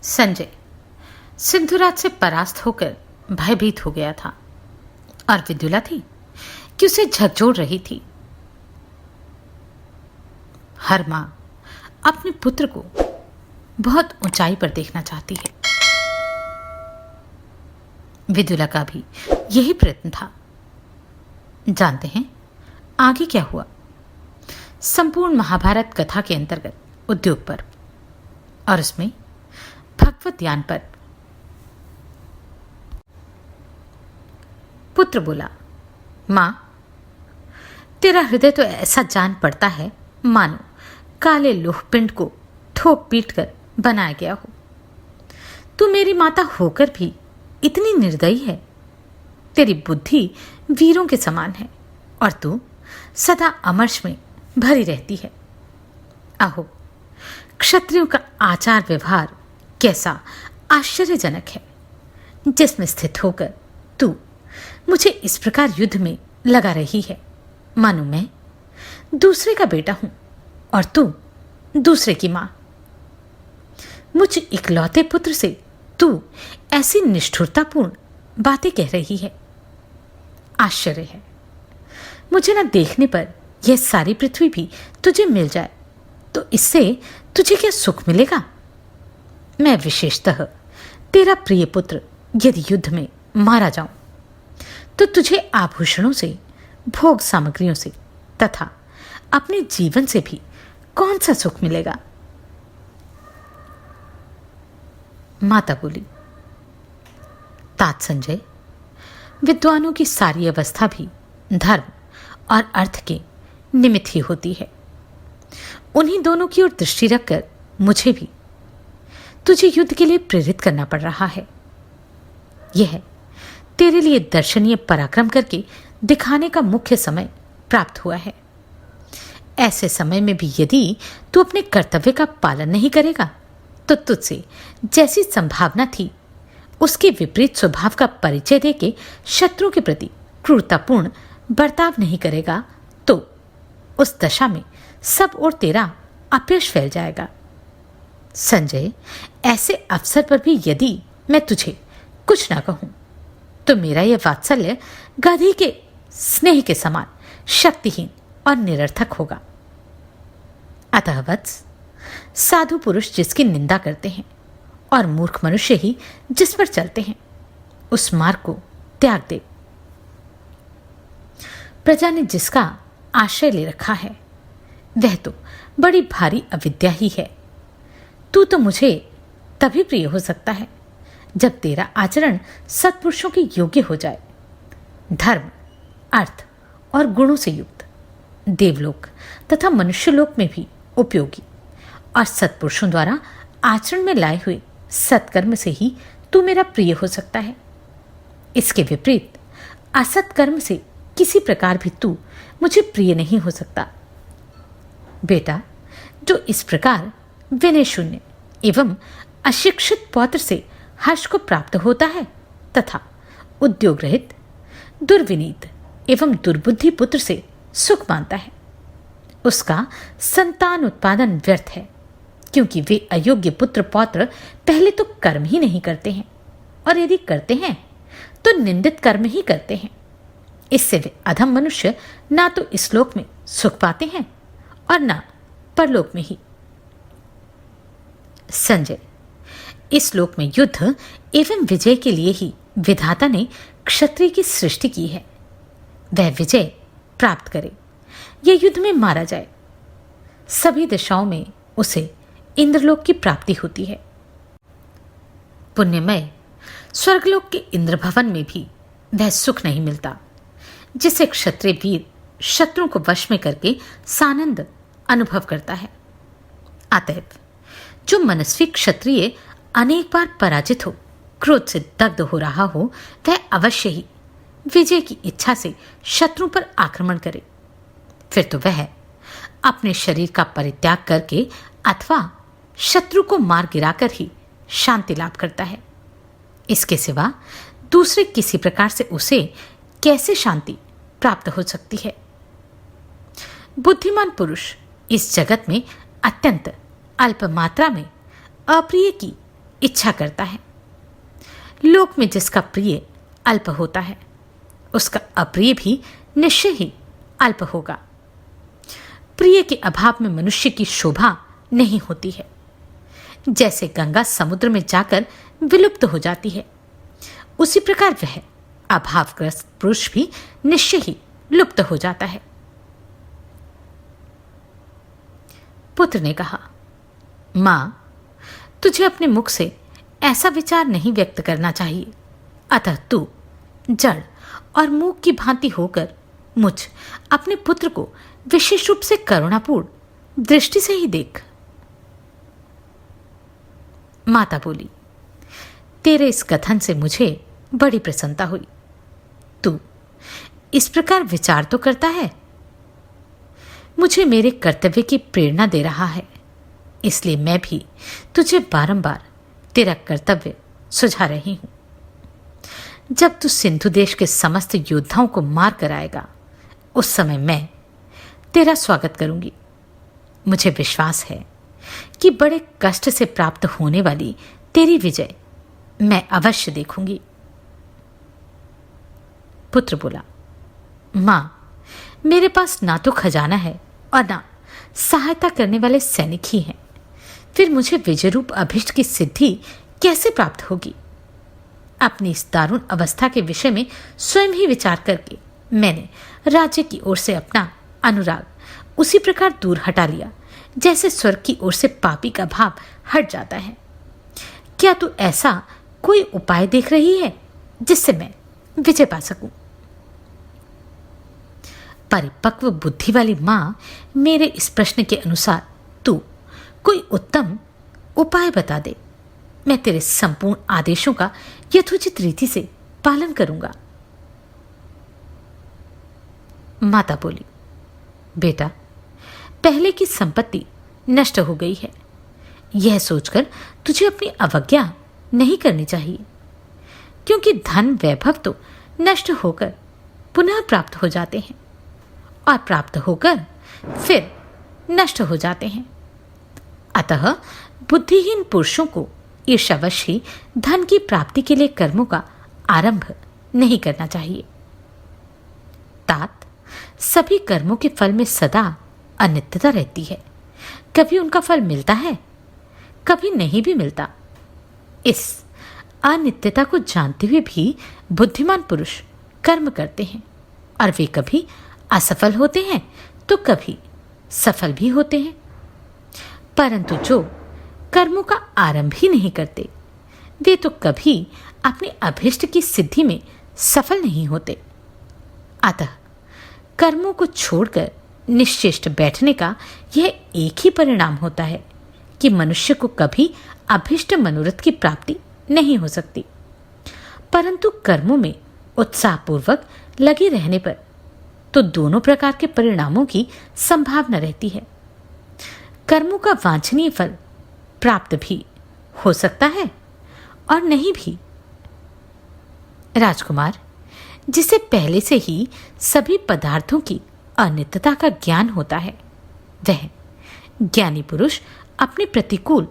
संजय सिंधुराज से परास्त होकर भयभीत हो गया था और विदुला थी कि उसे झकझोर रही थी। हर मां अपने पुत्र को बहुत ऊंचाई पर देखना चाहती है। विदुला का भी यही प्रयत्न था। जानते हैं आगे क्या हुआ? संपूर्ण महाभारत कथा के अंतर्गत उद्योग पर्व और उसमें भगवत ज्ञान पर पुत्र बोला, मां, तेरा हृदय तो ऐसा जान पड़ता है मानो काले लोहपिंड को ठोक पीट कर बनाया गया हो। तू मेरी माता होकर भी इतनी निर्दयी है। तेरी बुद्धि वीरों के समान है और तू सदा अमर्ष में भरी रहती है। आहो, क्षत्रियों का आचार व्यवहार कैसा आश्चर्यजनक है, जिसमें स्थित होकर तू मुझे इस प्रकार युद्ध में लगा रही है मानो मैं दूसरे का बेटा हूं और तू दूसरे की मां। मुझ इकलौते पुत्र से तू ऐसी निष्ठुरतापूर्ण बातें कह रही है। आश्चर्य है, मुझे न देखने पर यह सारी पृथ्वी भी तुझे मिल जाए तो इससे तुझे क्या सुख मिलेगा? मैं विशेषतः तेरा प्रिय पुत्र यदि युद्ध में मारा जाऊं तो तुझे आभूषणों से, भोग सामग्रियों से तथा अपने जीवन से भी कौन सा सुख मिलेगा? माता बोली, तात संजय, विद्वानों की सारी अवस्था भी धर्म और अर्थ के निमित्त ही होती है। उन्हीं दोनों की ओर दृष्टि रखकर मुझे भी तुझे युद्ध के लिए प्रेरित करना पड़ रहा है। यह तेरे लिए दर्शनीय पराक्रम करके दिखाने का मुख्य समय प्राप्त हुआ है। ऐसे समय में भी यदि तू अपने कर्तव्य का पालन नहीं करेगा तो तुझसे जैसी संभावना थी उसके विपरीत स्वभाव का परिचय देके शत्रुओं के प्रति क्रूरतापूर्ण बर्ताव नहीं करेगा तो उस दशा में सब और तेरा अपयश फैल जाएगा। संजय, ऐसे अवसर पर भी यदि मैं तुझे कुछ ना कहूं तो मेरा यह वात्सल्य गधी के स्नेह के समान शक्तिहीन और निरर्थक होगा। अतः वत्स, साधु पुरुष जिसकी निंदा करते हैं और मूर्ख मनुष्य ही जिस पर चलते हैं उस मार्ग को त्याग दे। प्रजा ने जिसका आश्रय ले रखा है वह तो बड़ी भारी अविद्या ही है। तू तो मुझे तभी प्रिय हो सकता है जब तेरा आचरण सत्पुरुषों के योग्य हो जाए, धर्म, अर्थ और गुणों से युक्त, देवलोक तथा मनुष्यलोक में भी उपयोगी और सत्पुरुषों द्वारा आचरण में लाए हुए सत्कर्म से ही तू मेरा प्रिय हो सकता है। इसके विपरीत असत्कर्म से किसी प्रकार भी तू मुझे प्रिय नहीं हो सकता। बेटा, जो इस प्रकार विनय शून्य एवं अशिक्षित पौत्र से हर्ष को प्राप्त होता है तथा उद्योग रहित, दुर्विनीत एवं दुर्बुद्धि पुत्र से सुख मानता है, उसका संतान उत्पादन व्यर्थ है, क्योंकि वे अयोग्य पुत्र पौत्र पहले तो कर्म ही नहीं करते हैं और यदि करते हैं तो निंदित कर्म ही करते हैं। इससे वे अधम मनुष्य ना तो इस लोक में सुख पाते हैं और ना परलोक में ही। संजय, इस लोक में युद्ध एवं विजय के लिए ही विधाता ने क्षत्रिय की सृष्टि की है। वह विजय प्राप्त करे या युद्ध में मारा जाए, सभी दिशाओं में उसे इंद्रलोक की प्राप्ति होती है। पुण्यमय स्वर्गलोक के इंद्र भवन में भी वह सुख नहीं मिलता जिसे क्षत्रिय वीर शत्रुओं को वश में करके सानंद अनुभव करता है। अतएव जो मनस्वी क्षत्रिय अनेक बार पराजित हो, क्रोध से दग्ध हो रहा हो, वह अवश्य ही विजय की इच्छा से शत्रु पर आक्रमण करे। फिर तो वह अपने शरीर का परित्याग करके अथवा शत्रु को मार गिराकर ही शांति लाभ करता है। इसके सिवा दूसरे किसी प्रकार से उसे कैसे शांति प्राप्त हो सकती है? बुद्धिमान पुरुष इस जगत में अत्यंत अल्प मात्रा में अप्रिय की इच्छा करता है। लोक में जिसका प्रिय अल्प होता है, उसका अप्रिय भी निश्चय ही अल्प होगा। प्रिय के अभाव में मनुष्य की शोभा नहीं होती है। जैसे गंगा समुद्र में जाकर विलुप्त हो जाती है, उसी प्रकार वह अभावग्रस्त पुरुष भी निश्चय ही लुप्त हो जाता है। पुत्र ने कहा, मां, तुझे अपने मुख से ऐसा विचार नहीं व्यक्त करना चाहिए। अतः तू जड़ और मूक की भांति होकर मुझ अपने पुत्र को विशेष रूप से करुणापूर्ण दृष्टि से ही देख। माता बोली, तेरे इस कथन से मुझे बड़ी प्रसन्नता हुई। तू इस प्रकार विचार तो करता है, मुझे मेरे कर्तव्य की प्रेरणा दे रहा है। इसलिए मैं भी तुझे बारंबार तेरा कर्तव्य सुझा रही हूं। जब तू सिंधु देश के समस्त योद्धाओं को मार कर आएगा, उस समय मैं तेरा स्वागत करूंगी। मुझे विश्वास है कि बड़े कष्ट से प्राप्त होने वाली तेरी विजय मैं अवश्य देखूंगी। पुत्र बोला, मां, मेरे पास ना तो खजाना है और ना सहायता करने वाले सैनिक ही हैं। फिर मुझे विजय रूप अभिष्ट की सिद्धि कैसे प्राप्त होगी? अपनी इस दारुण अवस्था के विषय में स्वयं ही विचार करके मैंने राज्य की ओर से अपना अनुराग उसी प्रकार दूर हटा लिया जैसे स्वर्ग की ओर से पापी का भाव हट जाता है। क्या तू ऐसा कोई उपाय देख रही है जिससे मैं विजय पा सकूं? परिपक्व बुद्धि वाली मां, मेरे इस प्रश्न के अनुसार तू कोई उत्तम उपाय बता दे। मैं तेरे संपूर्ण आदेशों का यथोचित रीति से पालन करूंगा। माता बोली, बेटा, पहले की संपत्ति नष्ट हो गई है। यह सोचकर तुझे अपनी अवज्ञा नहीं करनी चाहिए, क्योंकि धन वैभव तो नष्ट होकर पुनः प्राप्त हो जाते हैं और प्राप्त होकर फिर नष्ट हो जाते हैं। अतः बुद्धिहीन पुरुषों को ईर्ष्यावश ही धन की प्राप्ति के लिए कर्मों का आरंभ नहीं करना चाहिए। तात, सभी कर्मों के फल में सदा अनित्यता रहती है। कभी उनका फल मिलता है, कभी नहीं भी मिलता। इस अनित्यता को जानते हुए भी बुद्धिमान पुरुष कर्म करते हैं और वे कभी असफल होते हैं तो कभी सफल भी होते हैं। परंतु जो कर्मों का आरंभ ही नहीं करते, वे तो कभी अपने अभिष्ट की सिद्धि में सफल नहीं होते। अतः कर्मों को छोड़कर निश्चेष्ट बैठने का यह एक ही परिणाम होता है कि मनुष्य को कभी अभिष्ट मनोरथ की प्राप्ति नहीं हो सकती। परंतु कर्मों में उत्साहपूर्वक लगे रहने पर तो दोनों प्रकार के परिणामों की संभावना रहती है। कर्मों का वांछनीय फल प्राप्त भी हो सकता है और नहीं भी। राजकुमार, जिसे पहले से ही सभी पदार्थों की अनित्यता का ज्ञान होता है, वह ज्ञानी पुरुष अपने प्रतिकूल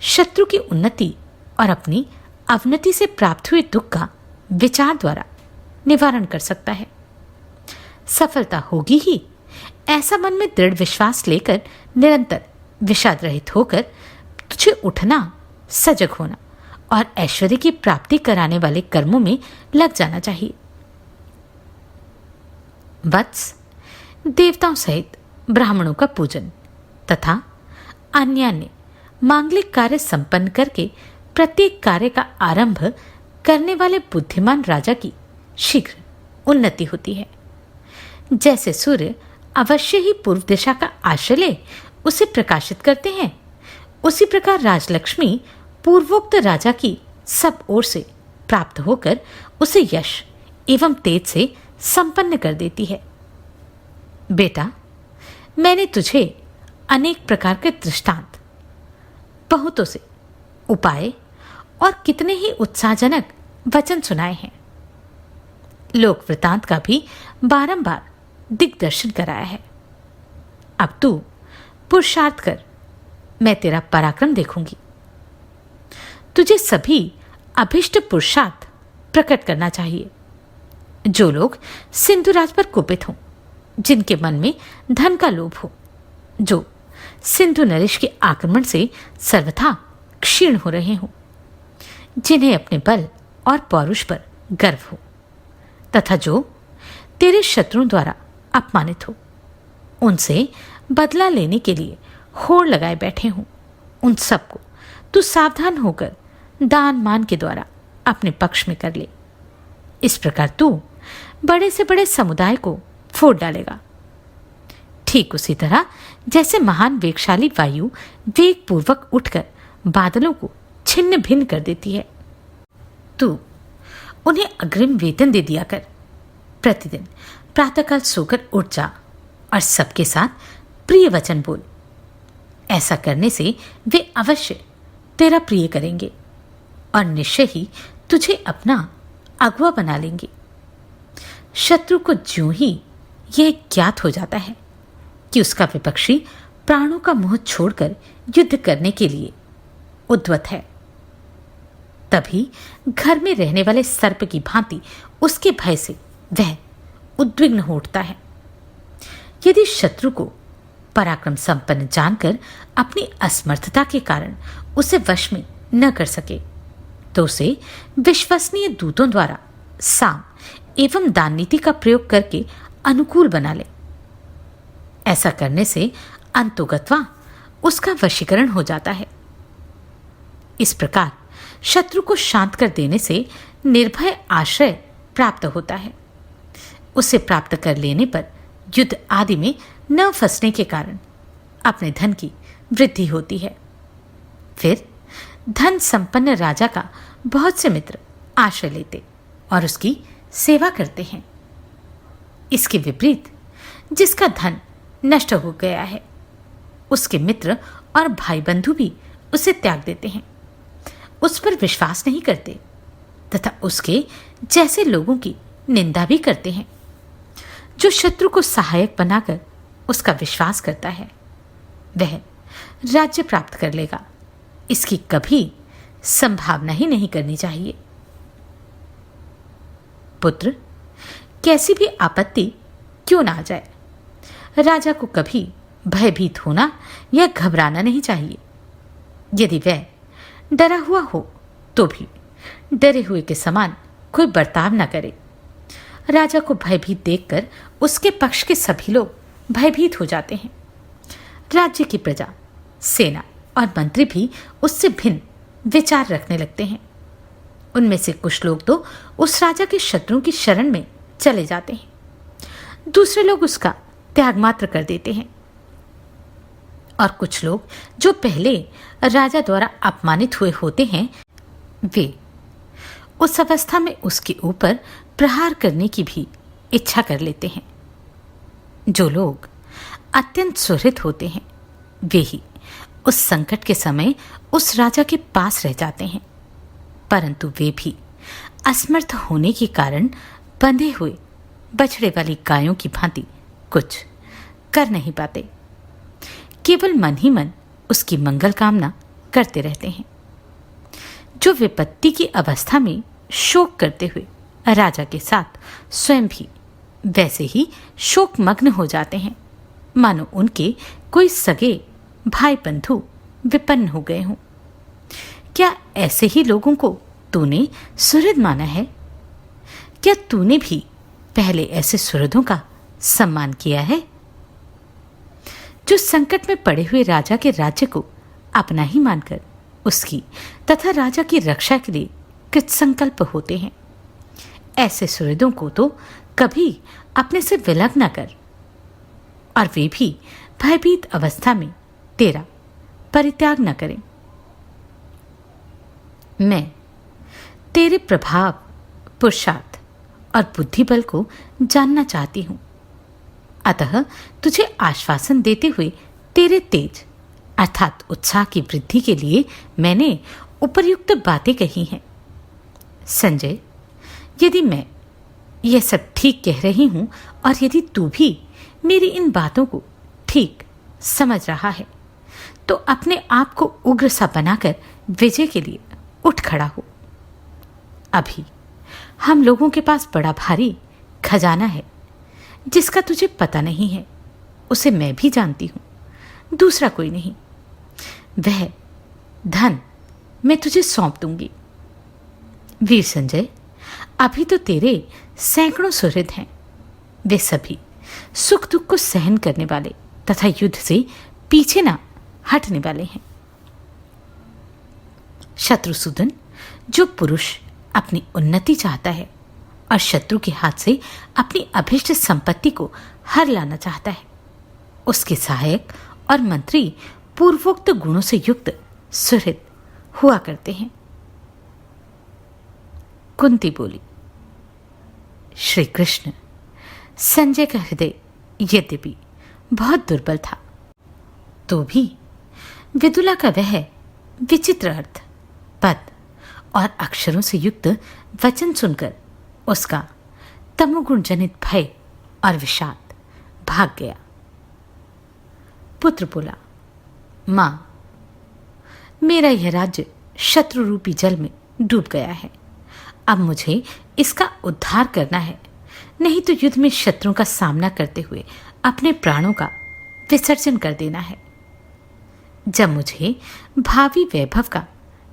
शत्रु की उन्नति और अपनी अवनति से प्राप्त हुए दुख का विचार द्वारा निवारण कर सकता है। सफलता होगी ही, ऐसा मन में दृढ़ विश्वास लेकर निरंतर विषाद रहित होकर तुझे उठना, सजग होना और ऐश्वर्य की प्राप्ति कराने वाले कर्मों में लग जाना चाहिए। वत्स, देवताओं सहित ब्राह्मणों का पूजन तथा अन्य मांगलिक कार्य संपन्न करके प्रत्येक कार्य का आरंभ करने वाले बुद्धिमान राजा की शीघ्र उन्नति होती है। जैसे सूर्य अवश्य ही पूर्व दिशा का आश्रय ले उसे प्रकाशित करते हैं, उसी प्रकार राजलक्ष्मी पूर्वोक्त राजा की सब ओर से प्राप्त होकर उसे यश एवं तेज से संपन्न कर देती है। बेटा, मैंने तुझे अनेक प्रकार के दृष्टांत, बहुतों से उपाय और कितने ही उत्साहजनक वचन सुनाए हैं। लोक वृतांत का भी बारंबार दिग्दर्शन कराया है। अब तू पुरुषार्थ कर, मैं तेरा पराक्रम देखूंगी। तुझे सभी अभिष्ट पुरुषार्थ प्रकट करना चाहिए। जो लोग सिंधुराज पर कुपित हों, जिनके मन में धन का लोभ हो, जो सिंधु नरेश के आक्रमण से सर्वथा क्षीण हो रहे हों, जिन्हें अपने बल और पौरुष पर गर्व हो, तथा जो तेरे शत्रुओं द्वारा अपमानित हो, उनसे बदला लेने के लिए होड़ लगाए बैठे हों, उन सबको तू सावधान होकर दान मान के द्वारा अपने पक्ष में कर ले। इस प्रकार तू बड़े से बड़े समुदाय को फोड़ डालेगा। ठीक उसी तरह जैसे महान वेगशाली वायु वेग पूर्वक उठकर बादलों को छिन्न भिन्न कर देती है। तू उन्हें अग्रिम वेतन दे दिया कर। प्रतिदिन प्रातःकाल सोकर उठ जा और सबके साथ प्रिय वचन बोल। ऐसा करने से वे अवश्य तेरा प्रिय करेंगे और निश्चय ही तुझे अपना अगुआ बना लेंगे। शत्रु को ज्यों ही यह ज्ञात हो जाता है कि उसका विपक्षी प्राणों का मोह छोड़कर युद्ध करने के लिए उद्यत है, तभी घर में रहने वाले सर्प की भांति उसके भय से वह उद्विग्न हो उठता है। यदि शत्रु को पराक्रम संपन्न जानकर अपनी असमर्थता के कारण उसे वश में न कर सके, तो उसे विश्वसनीय दूतों द्वारा साम एवं दान नीति का प्रयोग करके अनुकूल बना ले। ऐसा करने से अंतोगत्वा उसका वशीकरण हो जाता है। इस प्रकार शत्रु को शांत कर देने से निर्भय आश्रय प्राप्त होता है। उसे प्राप्त कर लेने पर युद्ध आदि में न फंसने के कारण अपने धन की वृद्धि होती है। फिर धन संपन्न राजा का बहुत से मित्र आश्रय लेते और उसकी सेवा करते हैं। इसके विपरीत जिसका धन नष्ट हो गया है, उसके मित्र और भाई बंधु भी उसे त्याग देते हैं, उस पर विश्वास नहीं करते तथा उसके जैसे लोगों की निंदा भी करते हैं। जो शत्रु को सहायक बनाकर उसका विश्वास करता है, वह राज्य प्राप्त कर लेगा। इसकी कभी संभावना ही नहीं करनी चाहिए। पुत्र, कैसी भी आपत्ति क्यों ना आ जाए, राजा को कभी भयभीत होना या घबराना नहीं चाहिए। यदि वह डरा हुआ हो तो भी डरे हुए के समान कोई बर्ताव न करे। राजा को भयभीत देखकर उसके पक्ष के सभी लोग भयभीत हो जाते हैं। राज्य की प्रजा, सेना और मंत्री भी उससे भिन्न विचार रखने लगते हैं। उनमें से कुछ लोग तो उस राजा के शत्रुओं की शरण में चले जाते हैं, दूसरे लोग उसका त्याग मात्र कर देते हैं, और कुछ लोग जो पहले राजा द्वारा अपमानित हुए होते हैं, वे उस अवस्था में उसके ऊपर प्रहार करने की भी इच्छा कर लेते हैं। जो लोग अत्यंत सुहृद होते हैं, वे ही उस संकट के समय उस राजा के पास रह जाते हैं, परंतु वे भी असमर्थ होने के कारण बंधे हुए बछड़े वाली गायों की भांति कुछ कर नहीं पाते। केवल मन ही मन उसकी मंगल कामना करते रहते हैं। जो विपत्ति की अवस्था में शोक करते हुए राजा के साथ स्वयं भी वैसे ही शोकमग्न हो जाते हैं, मानो उनके कोई सगे भाई बंधु विपन्न हो गए हों। क्या ऐसे ही लोगों को तूने सुहृद माना है? क्या तूने भी पहले ऐसे सुहृदों का सम्मान किया है? जो संकट में पड़े हुए राजा के राज्य को अपना ही मानकर उसकी तथा राजा की रक्षा के लिए कृतसंकल्प होते हैं, ऐसे सुहृदों को तो कभी अपने से विलग न कर, और वे भी भयभीत अवस्था में तेरा परित्याग न करें। मैं तेरे प्रभाव, पुरुषार्थ और बुद्धि बल को जानना चाहती हूं, अतः तुझे आश्वासन देते हुए तेरे तेज अर्थात उत्साह की वृद्धि के लिए मैंने उपर्युक्त बातें कही हैं। संजय, यदि मैं यह सब ठीक कह रही हूं और यदि तू भी मेरी इन बातों को ठीक समझ रहा है, तो अपने आप को उग्र सा बनाकर विजय के लिए उठ खड़ा हो। अभी हम लोगों के पास बड़ा भारी खजाना है जिसका तुझे पता नहीं है। उसे मैं भी जानती हूं, दूसरा कोई नहीं। वह धन मैं तुझे सौंप दूंगी। वीर संजय, अभी तो तेरे सैकड़ों सुहृद हैं। वे सभी सुख दुख को सहन करने वाले तथा युद्ध से पीछे ना हटने वाले हैं। शत्रुसूदन, जो पुरुष अपनी उन्नति चाहता है और शत्रु के हाथ से अपनी अभिष्ट संपत्ति को हर लाना चाहता है, उसके सहायक और मंत्री पूर्वोक्त गुणों से युक्त सुहृद हुआ करते हैं। कुंती बोली। श्री कृष्ण, संजय का हृदय यद्यपि बहुत दुर्बल था, तो भी विदुला का वह विचित्र अर्थ, पद और अक्षरों से युक्त वचन सुनकर उसका तमोगुण जनित भय और विषाद भाग गया। पुत्र बोला, मां, मेरा यह राज्य शत्रु रूपी जल में डूब गया है। अब मुझे इसका उद्धार करना है, नहीं तो युद्ध में शत्रुओं का सामना करते हुए अपने प्राणों का विसर्जन कर देना है। जब मुझे भावी वैभव का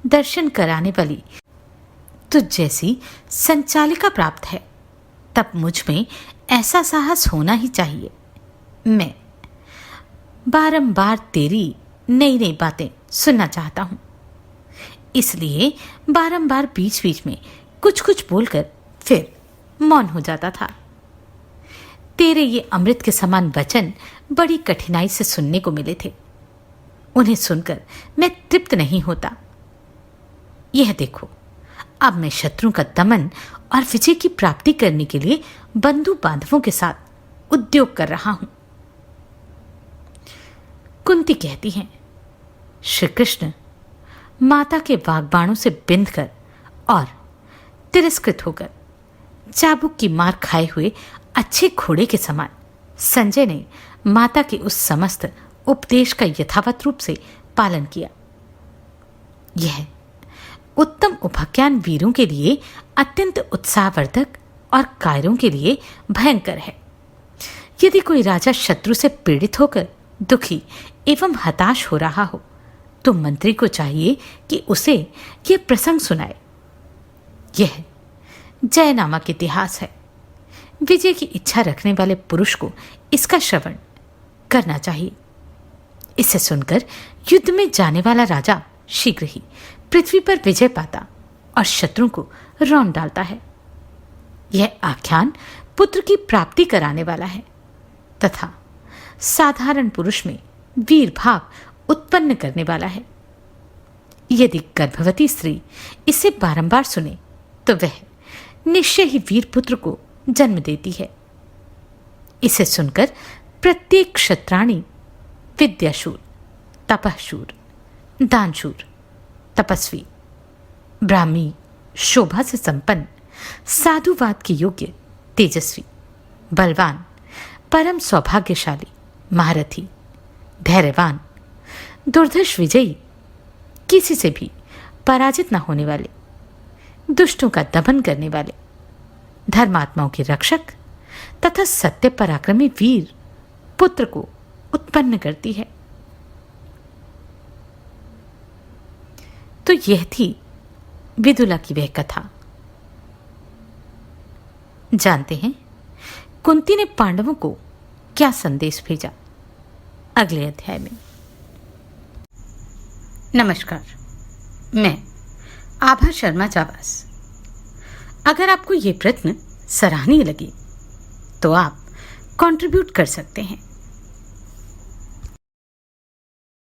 दर्शन कराने वाली तुझ जैसी संचालिका प्राप्त है, तब मुझ में ऐसा साहस होना ही चाहिए। मैं बारंबार तेरी नई नई बातें सुनना चाहता हूं, इसलिए बारंबार बीच बीच में कुछ कुछ बोलकर फिर मौन हो जाता था। तेरे ये अमृत के समान वचन बड़ी कठिनाई से सुनने को मिले थे। उन्हें सुनकर मैं तृप्त नहीं होता। यह देखो, अब मैं शत्रु का दमन और विजय की प्राप्ति करने के लिए बंधु बांधवों के साथ उद्योग कर रहा हूं। कुंती कहती हैं, श्री कृष्ण, माता के वाग्बाणों से बिंधकर और तिरस्कृत होकर चाबुक की मार खाए हुए अच्छे घोड़े के समान संजय ने माता के उस समस्त उपदेश का यथावत रूप से पालन किया। यह उत्तम उपाख्यान वीरों के लिए अत्यंत उत्साहवर्धक और कायरों के लिए भयंकर है। यदि कोई राजा शत्रु से पीड़ित होकर दुखी एवं हताश हो रहा हो, तो मंत्री को चाहिए कि उसे यह प्रसंग सुनाए। यह जय नामक इतिहास है। विजय की इच्छा रखने वाले पुरुष को इसका श्रवण करना चाहिए। इसे सुनकर युद्ध में जाने वाला राजा शीघ्र ही पृथ्वी पर विजय पाता और शत्रु को रौंद डालता है। यह आख्यान पुत्र की प्राप्ति कराने वाला है तथा साधारण पुरुष में वीर भाव उत्पन्न करने वाला है। यदि गर्भवती स्त्री इसे बारंबार सुने तो वह निश्चय ही वीर पुत्र को जन्म देती है। इसे सुनकर प्रत्येक क्षत्राणी विद्याशूर, तपःशूर, दानशूर, तपस्वी, ब्राह्मी, शोभा से संपन्न, साधुवाद के योग्य, तेजस्वी, बलवान, परम सौभाग्यशाली, महारथी, धैर्यवान, दुर्धर्ष विजयी, किसी से भी पराजित न होने वाले, दुष्टों का दमन करने वाले, धर्मात्माओं के रक्षक तथा सत्य पराक्रमी वीर पुत्र को उत्पन्न करती है। तो यह थी विदुला की वह कथा। जानते हैं कुंती ने पांडवों को क्या संदेश भेजा अगले अध्याय में। नमस्कार, मैं आभा शर्मा जावास। अगर आपको ये प्रश्न सराहनीय लगे तो आप कंट्रीब्यूट कर सकते हैं।